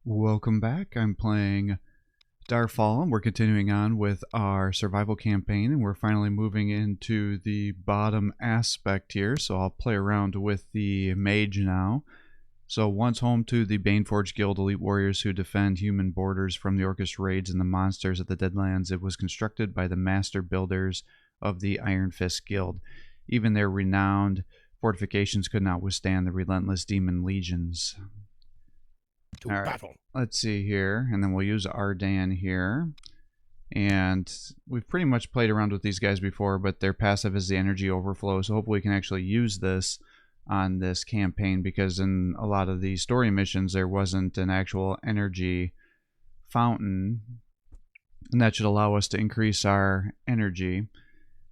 Welcome back. I'm playing Darfall, and we're continuing on with our survival campaign, and we're finally moving into the bottom aspect here, so I'll play around with the mage now. So once home to the Baneforge Guild elite warriors who defend human borders from the Orcish raids and the monsters of the Deadlands, it was constructed by the master builders of the Iron Fist Guild. Even their renowned fortifications could not withstand the relentless demon legions. To battle. Let's see here, and then we'll use Ardan here. And we've pretty much played around with these guys before, but their passive is the energy overflow, so hopefully we can actually use this on this campaign, because in a lot of the story missions there wasn't an actual energy fountain, and that should allow us to increase our energy.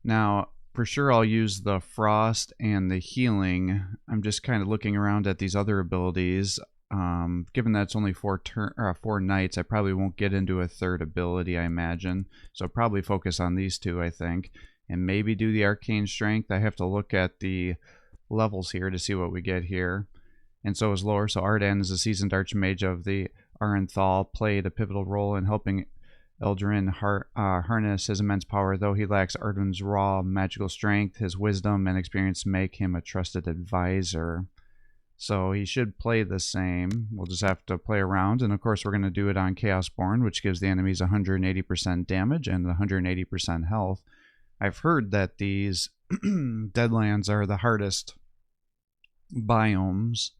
Now, for sure I'll use the frost and the healing. I'm just kind of looking around at these other abilities. Given that it's only 4 nights, I probably won't get into a third ability, I imagine. So I'll probably focus on these two, I think. And maybe do the Arcane Strength. I have to look at the levels here to see what we get here. And so is lower. So Ardan is a seasoned archmage of the Arenthal, played a pivotal role in helping Eldrin harness his immense power. Though he lacks Arden's raw magical strength, his wisdom and experience make him a trusted advisor. So he should play the same. We'll just have to play around. And of course we're going to do it on Chaosborn, which gives the enemies 180% damage and 180% health. I've heard that these Deadlands are the hardest biomes,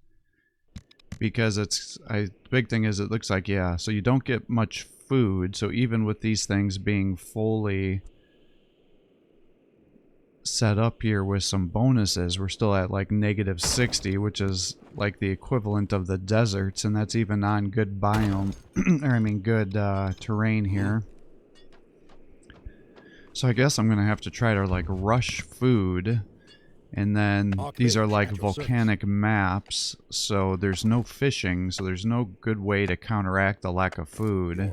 because the big thing is it looks like, yeah, so you don't get much food. So even with these things being fully set up here with some bonuses, we're still at like -60, which is like the equivalent of the deserts, and that's even on good biome or I mean good terrain here. So I guess I'm gonna have to try to like rush food. And then these are like volcanic maps, so there's no fishing, so there's no good way to counteract the lack of food.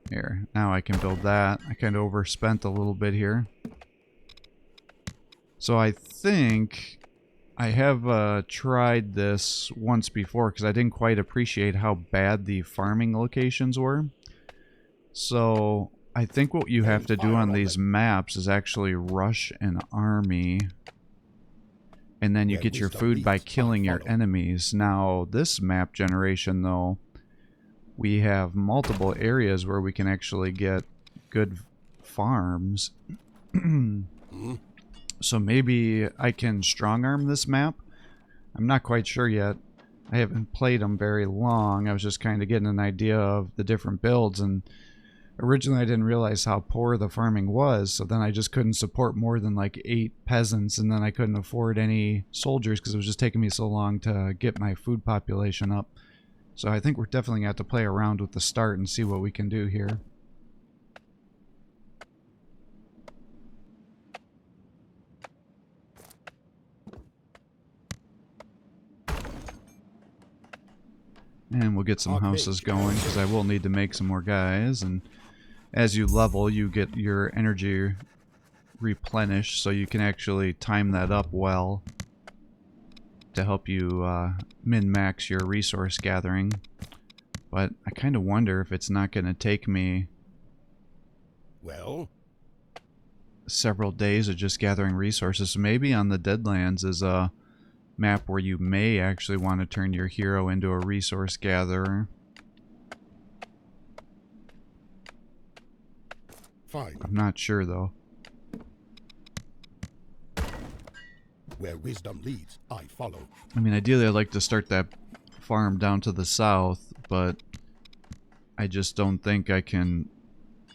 Here, now I can build that. I kind of overspent a little bit here. So I think I have tried this once before, because I didn't quite appreciate how bad the farming locations were. So I think what you have to do on these maps is actually rush an army, and then you get your food by killing your enemies. Now, this map generation, though, we have multiple areas where we can actually get good farms. So maybe I can strong arm this map. I'm not quite sure yet. I haven't played them very long. I was just kind of getting an idea of the different builds, and originally I didn't realize how poor the farming was, so then I just couldn't support more than like 8 peasants, and then I couldn't afford any soldiers because it was just taking me so long to get my food population up. So I think we're definitely going to have to play around with the start and see what we can do here. And we'll get some houses going, because I will need to make some more guys. And as you level, you get your energy replenished, so you can actually time that up well to help you min-max your resource gathering. But I kind of wonder if it's not going to take me several days of just gathering resources. So maybe on the Deadlands is a map where you may actually want to turn your hero into a resource gatherer. Fine. I'm not sure though. Where wisdom leads, I follow. I mean, ideally I'd like to start that farm down to the south, but I just don't think I can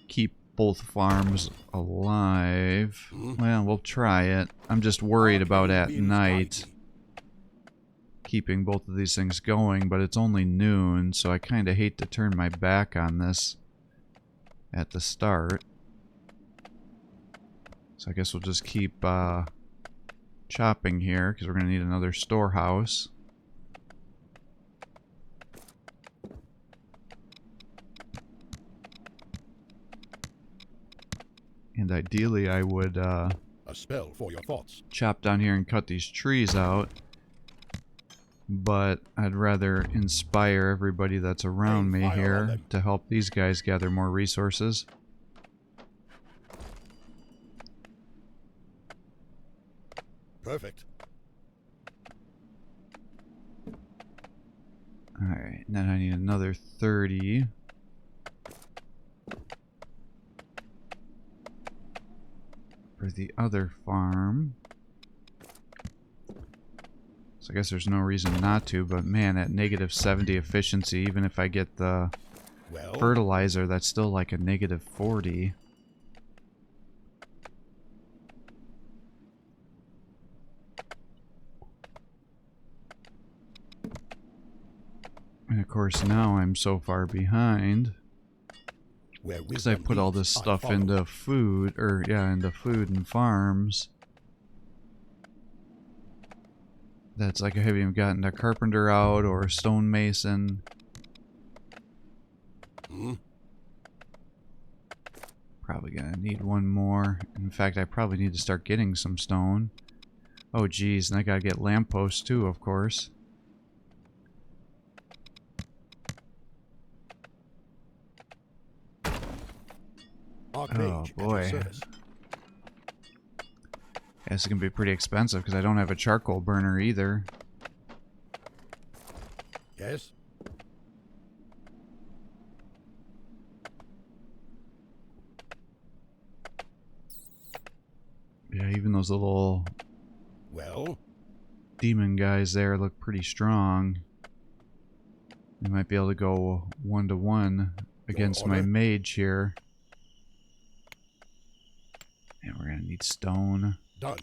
keep both farms alive. Well, we'll try it. I'm just worried about at night keeping both of these things going, but it's only noon, so I kind of hate to turn my back on this at the start. So I guess we'll just keep chopping here, because we're going to need another storehouse. And ideally I would a spell for your thoughts. Chop down here and cut these trees out. but I'd rather inspire everybody that's around me here to help these guys gather more resources. Perfect. Alright, then I need another 30. For the other farm. So I guess there's no reason not to, but man, at negative 70 efficiency, even if I get the fertilizer, that's still like a negative 40. And of course now I'm so far behind because I put all this stuff into food, or yeah, into food and farms. That's like I haven't even gotten a carpenter out or a stonemason. Probably gonna need one more. In fact, I probably need to start getting some stone. Oh geez, and I gotta get lampposts too, of course. Oh boy. Yeah, this is gonna be pretty expensive because I don't have a charcoal burner either. Yes. Yeah, even those little demon guys there look pretty strong. They might be able to go 1-to-1 against my mage here. And we're gonna need stone. Done.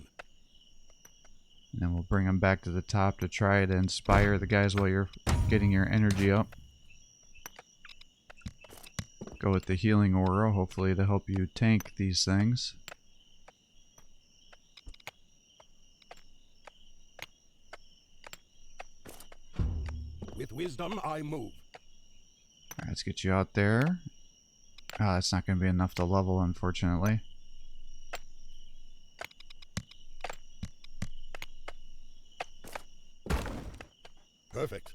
And then we'll bring them back to the top to try to inspire the guys while you're getting your energy up. Go with the healing aura, hopefully to help you tank these things. With wisdom I move. Alright, let's get you out there. Ah, that's not going to be enough to level, unfortunately. Perfect.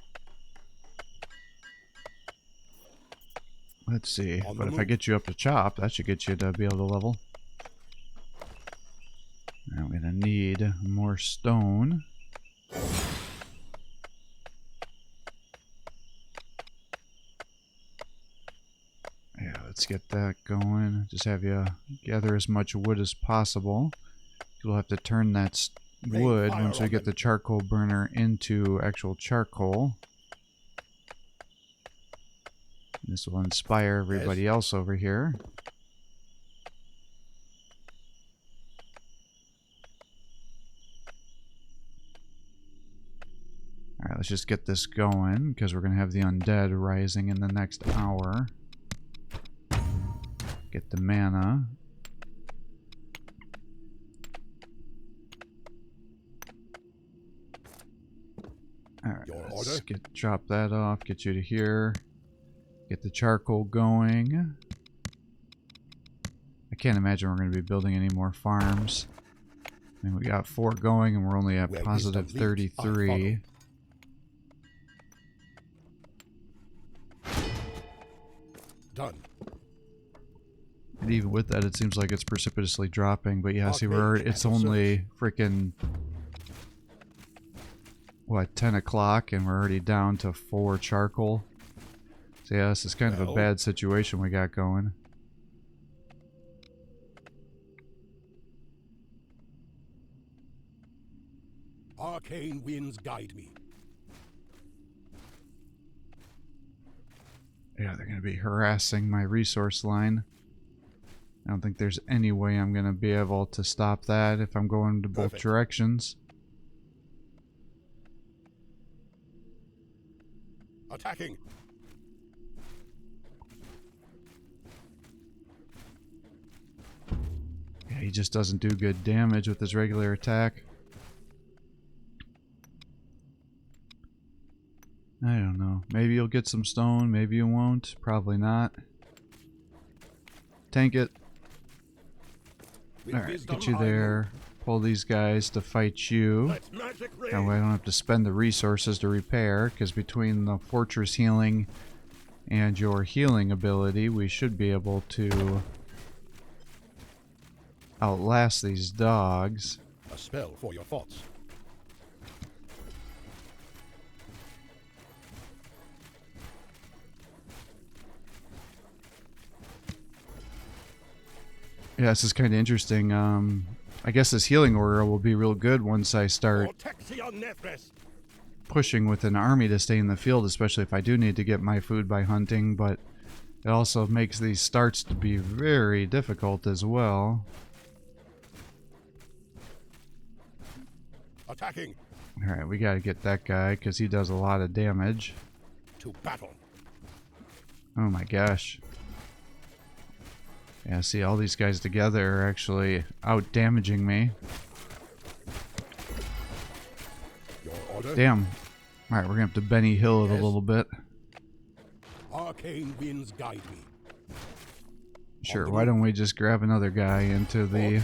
Let's see, but if I get you up to chop, that should get you to be able to level. Now I'm going to need more stone. Yeah, let's get that going. Just have you gather as much wood as possible. You'll have to turn that wood once we get the charcoal burner into actual charcoal. This will inspire everybody else over here. Alright, let's just get this going, because we're going to have the undead rising in the next hour. Get the mana. Alright, let's drop that off, get you to here. Get the charcoal going. I can't imagine we're going to be building any more farms. I mean, we got 4 going and we're only at positive 33. Done. And even with that, it seems like it's precipitously dropping. But yeah, see, it's only freaking, what, 10 o'clock and we're already down to 4 charcoal. So yeah, this is kind of a bad situation we got going. Arcane winds guide me. Yeah, they're going to be harassing my resource line. I don't think there's any way I'm going to be able to stop that if I'm going to both directions. Attacking. Yeah, he just doesn't do good damage with his regular attack. I don't know. Maybe you'll get some stone, maybe you won't. Probably not. Tank it. Alright, get you there. pull these guys to fight you. Let's magic That way I don't have to spend the resources to repair, because between the fortress healing and your healing ability, we should be able to outlast these dogs. A spell for your thoughts. Yeah, this is kind of interesting. I guess this healing aura will be real good once I start pushing with an army to stay in the field, especially if I do need to get my food by hunting, but it also makes these starts to be very difficult as well. Attacking. Alright, we gotta get that guy because he does a lot of damage. To battle. Oh my gosh. Yeah, see, all these guys together are actually out damaging me. Your order. Damn. Alright, we're gonna have to Benny Hill it a little bit. Arcane winds guide me. Sure, why don't we just grab another guy into the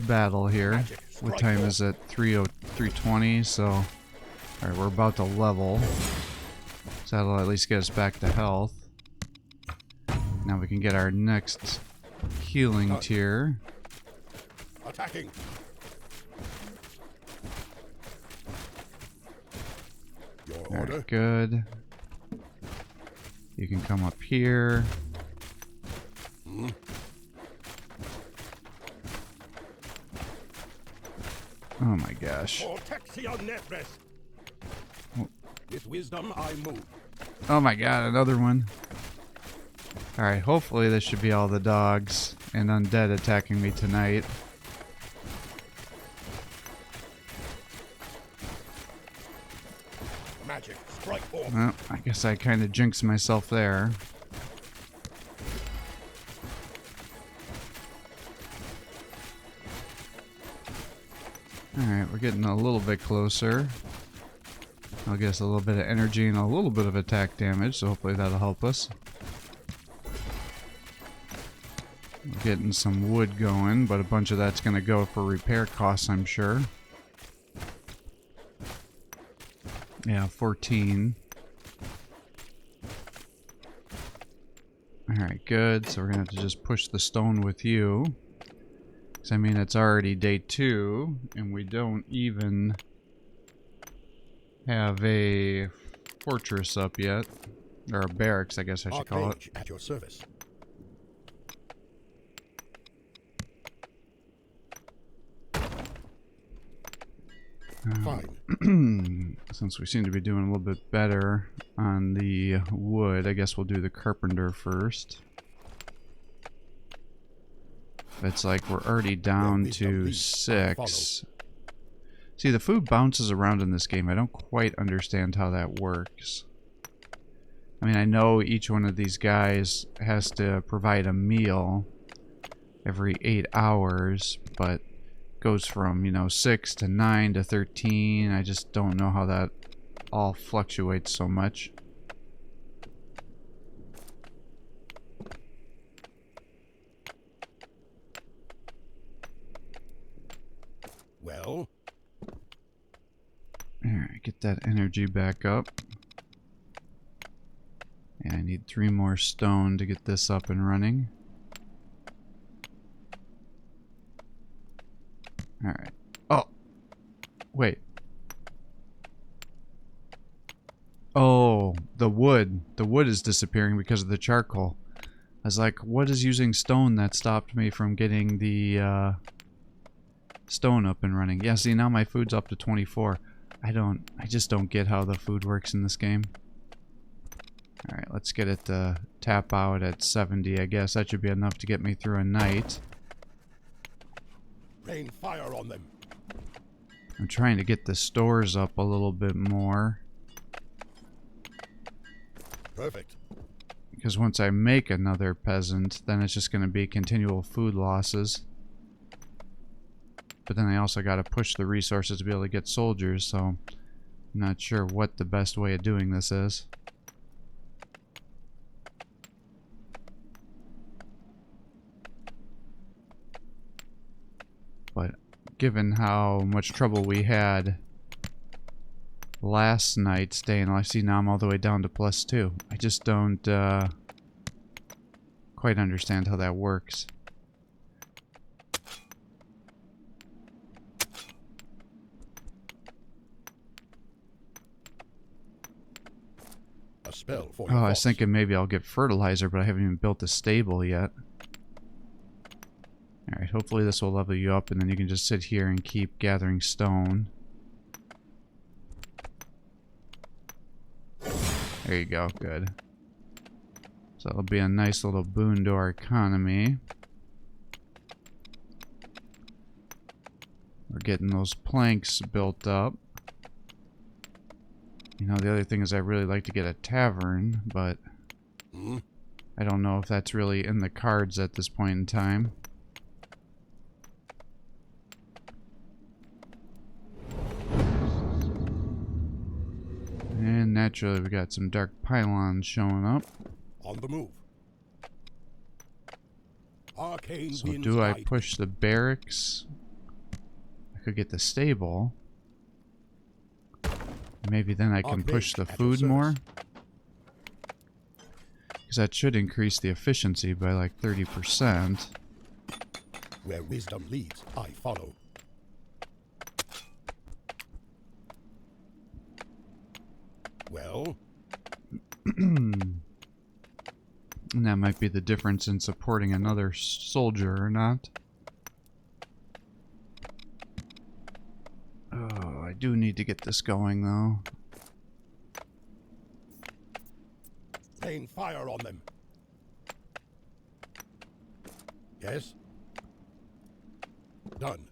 battle here. What time is it? 3:20, so... Alright, we're about to level. So that'll at least get us back to health. Now we can get our next healing tier. Attacking. Your order. Alright, good. You can come up here. Oh my gosh. With wisdom I move. Oh my god, another one. Alright, hopefully this should be all the dogs and undead attacking me tonight. Magic, strike forth. Well, I guess I kind of jinxed myself there. Alright, we're getting a little bit closer. I'll get us a little bit of energy and a little bit of attack damage, so hopefully that'll help us. We're getting some wood going, but a bunch of that's going to go for repair costs, I'm sure. Yeah, 14. Alright, good. So we're going to have to just push the stone with you. Because, I mean, it's already day 2, and we don't even have a fortress up yet. Or a barracks, I guess I should call it. At your service. Fine. Since we seem to be doing a little bit better on the wood, I guess we'll do the carpenter first. It's like we're already down to 6. See, the food bounces around in this game. I don't quite understand how that works. I mean, I know each one of these guys has to provide a meal every 8 hours, but goes from, you know, 6 to 9 to 13. I just don't know how that all fluctuates so much. Well, alright, get that energy back up. And I need 3 more stone to get this up and running. Alright. Oh! Wait. Oh, the wood. The wood is disappearing because of the charcoal. I was like, what is using stone that stopped me from getting the stone up and running? Yeah, see, now my food's up to 24. I just don't get how the food works in this game. Alright, let's get it to tap out at 70, I guess. That should be enough to get me through a night. rain fire on them. I'm trying to get the stores up a little bit more. Perfect. Because once I make another peasant, then it's just going to be continual food losses. But then I also got to push the resources to be able to get soldiers, so I'm not sure what the best way of doing this is. given how much trouble we had last night staying. I see now I'm all the way down to +2. I just don't quite understand how that works. A spell for Oh, your I was fox. thinking maybe I'll get fertilizer, but I haven't even built the stable yet. Alright, hopefully this will level you up, and then you can just sit here and keep gathering stone. There you go, good. So it'll be a nice little boon to our economy. We're getting those planks built up. You know, the other thing is I really like to get a tavern, but I don't know if that's really in the cards at this point in time. And naturally we got some dark pylons showing up. On the move. Arcane So winds do I guide push the barracks? I could get the stable. Maybe then I can push the food more. Because that should increase the efficiency by like 30%. Where wisdom leads, I follow. Well, And that might be the difference in supporting another soldier or not. Oh, I do need to get this going though. rain fire on them. Yes? Done.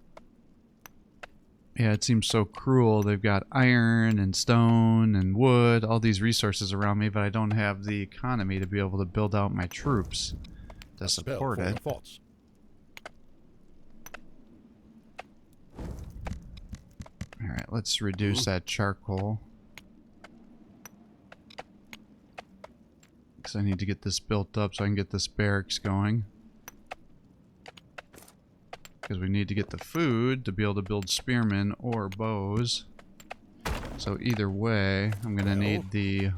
Yeah, it seems so cruel. They've got iron and stone and wood, all these resources around me, but I don't have the economy to be able to build out my troops to support it. Thoughts. Alright, let's reduce that charcoal. Because I need to get this built up so I can get this barracks going. Because we need to get the food to be able to build spearmen or bows. So either way, I'm going to need the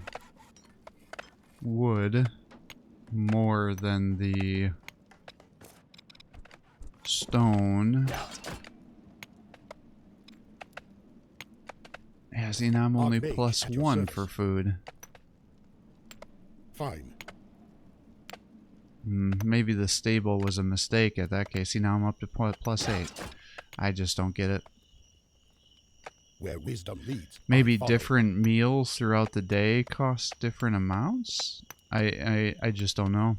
wood more than the stone. Yeah, see, now I'm only +1 for food. Fine. Maybe the stable was a mistake at that case. See, now I'm up to +8. I just don't get it. Where wisdom leads. Maybe different meals throughout the day cost different amounts? I just don't know.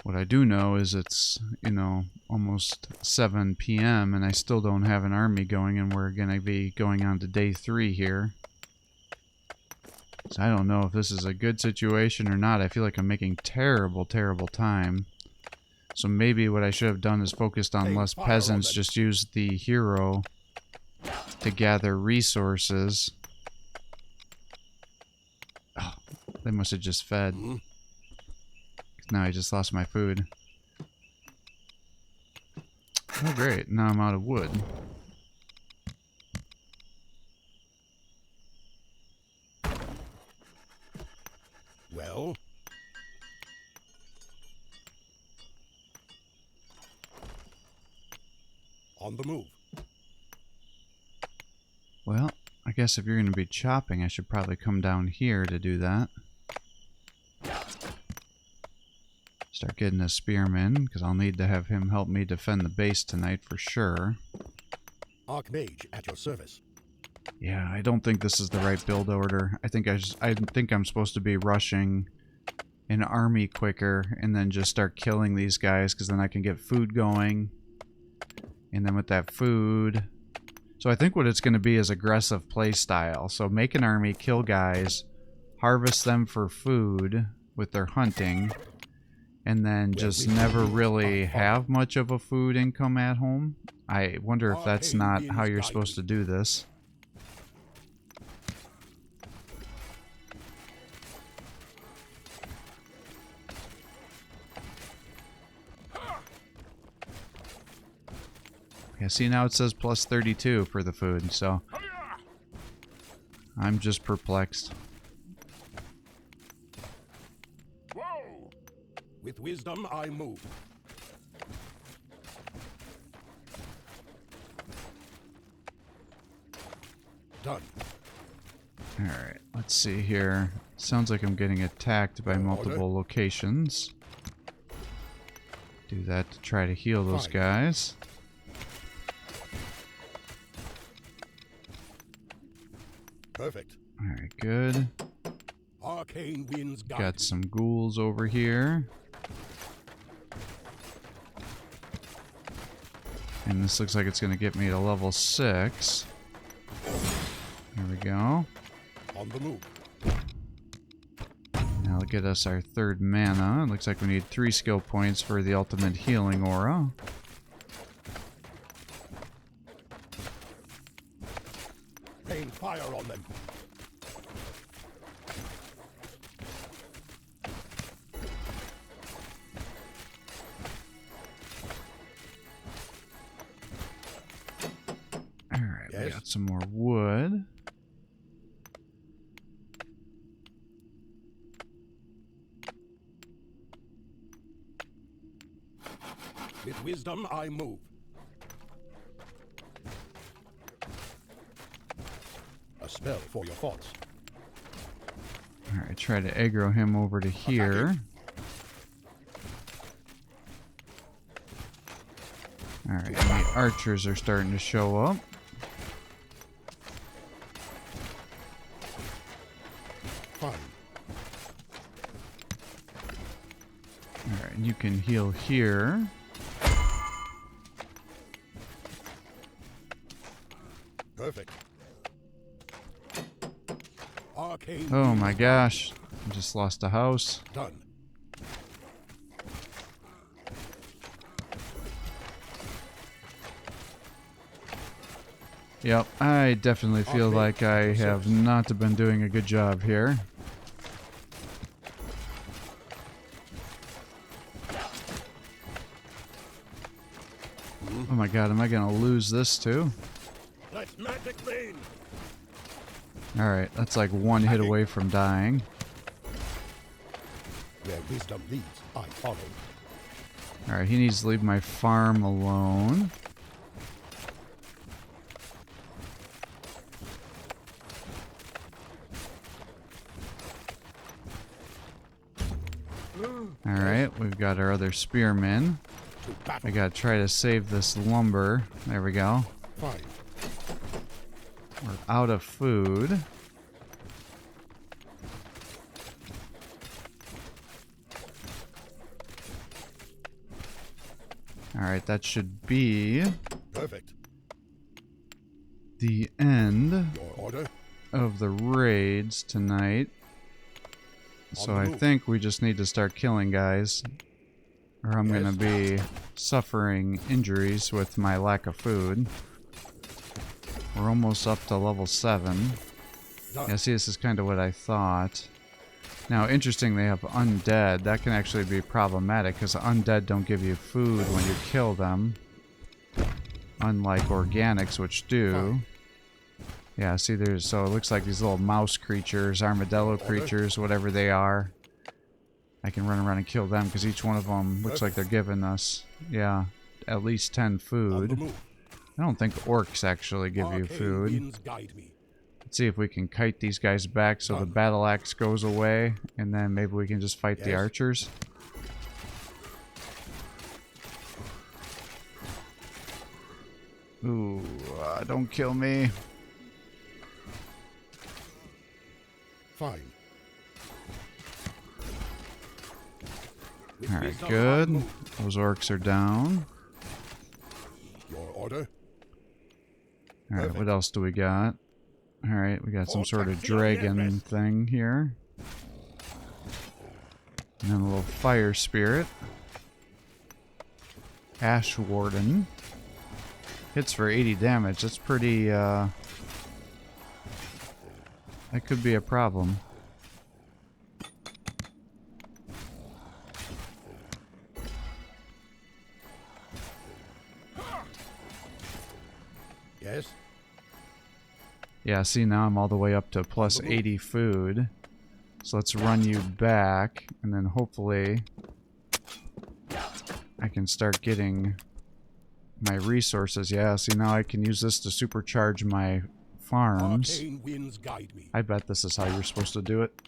What I do know is it's, you know, almost 7 p.m. and I still don't have an army going, and we're going to be going on to day 3 here. So I don't know if this is a good situation or not. I feel like I'm making terrible, terrible time. So maybe what I should have done is focused on less peasants, just use the hero to gather resources. Oh, they must have just fed. Now I just lost my food. Oh great, now I'm out of wood. Well? On the move. Well, I guess if you're going to be chopping, I should probably come down here to do that. Start getting a spearman, because I'll need to have him help me defend the base tonight for sure. Archmage at your service. Yeah, I don't think this is the right build order. I think I'm supposed to be rushing an army quicker and then just start killing these guys, because then I can get food going. And then with that food... So I think what it's going to be is aggressive play style. So make an army, kill guys, harvest them for food with their hunting, and then just never really have much of a food income at home. I wonder if that's not how you're supposed to do this. Yeah, see, now it says plus 32 for the food, so I'm just perplexed. Whoa! With wisdom I move. Done. Alright, let's see here. Sounds like I'm getting attacked by multiple locations. Do that to try to heal those guys. Perfect. Alright, good. Arcane winds guide Got some ghouls over here. And this looks like it's going to get me to level 6. There we go. on the move. Now it'll get us our 3rd mana. It looks like we need 3 skill points for the ultimate healing aura. Rain fire on them. Alright, Yes. we got some more wood. With wisdom I move. A spell for your thoughts. Alright, try to aggro him over to here. Alright, and the archers are starting to show up. Fine. Alright, and you can heal here. Perfect. Arcane Oh my winds gosh, I just lost a house. done. Yep, I definitely feel like I have not been doing a good job here. Oh my god, am I gonna lose this too? Let's magic rain. Alright, that's like one hit away from dying. Where wisdom leads, I follow. Alright, he needs to leave my farm alone. Alright, we've got our other spearmen. To battle. I gotta try to save this lumber. There we go. Fine. We're out of food. Alright, that should be Perfect. the end Your order. of the raids tonight. So On I the move. think we just need to start killing guys, or I'm gonna be suffering injuries with my lack of food. We're almost up to level 7. Done. Yeah, see, this is kind of what I thought. Now, interesting, they have undead. That can actually be problematic, because undead don't give you food when you kill them. Unlike organics, which do. Yeah, see, there's... So it looks like these little mouse creatures, armadillo creatures, whatever they are. I can run around and kill them, because each one of them looks like they're giving us, yeah, at least 10 On the food. move. I don't think orcs actually give you Arcane food. winds guide me. Let's see if we can kite these guys back so the battle axe goes away, and then maybe we can just fight the Yes. archers. Ooh, don't kill me. Fine. With Alright, wisdom I good. move. Those orcs are down. Your order. Alright, Perfect. what else do we got? Alright, we got some sort of Vortex dragon Nearest. thing here. And then a little fire spirit. Ash Warden. Hits for 80 damage. That's pretty, that could be a problem. Yes. Yeah, see, now I'm all the way up to plus 80 food. So let's run you back, and then hopefully I can start getting my resources. Yeah, see, now I can use this to supercharge my farms. Arcane winds guide me. I bet this is how you're supposed to do it.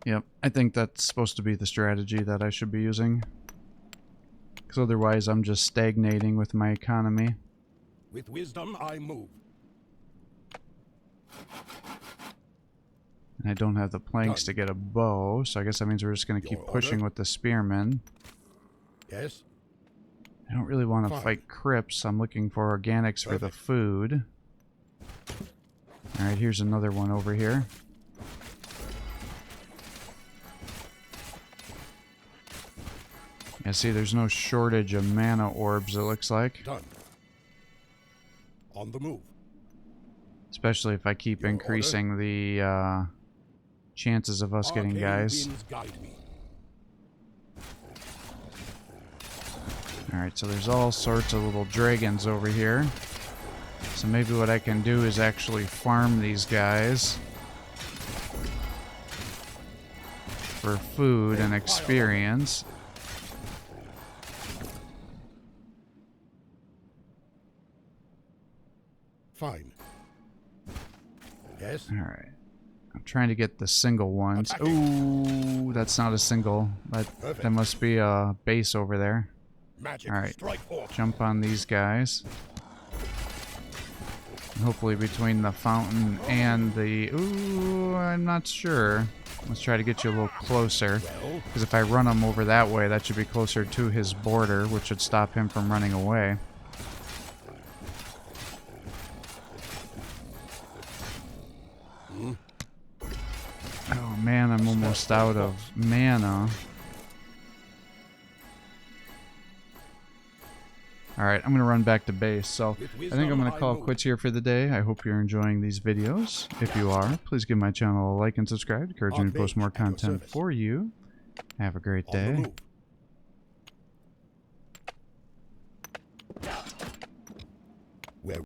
Yep, I think that's supposed to be the strategy that I should be using. Because otherwise I'm just stagnating with my economy. With wisdom, I move. And I don't have the planks to get a bow, so I guess that means we're just going to keep pushing with the spearmen. Yes. I don't really want to fight crypts. I'm looking for organics for the food. Alright, here's another one over here. Yeah, see, there's no shortage of mana orbs, it looks like. Done. On the move. Especially if I keep increasing the chances of us getting guys. Alright, so there's all sorts of little dragons over here. So maybe what I can do is actually farm these guys for food and experience. Fine. Yes. Alright. I'm trying to get the single ones. Ooh, that's not a single. That must be a base over there. Alright. Jump on these guys. And hopefully between the fountain and the... Ooh, I'm not sure. Let's try to get you a little closer. Because if I run him over that way, that should be closer to his border, which should stop him from running away. Oh man, I'm almost out of mana. Alright, I'm going to run back to base. So I think I'm going to call it quits here for the day. I hope you're enjoying these videos. If you are, please give my channel a like and subscribe. Encourage me to post more content for you. Have a great day.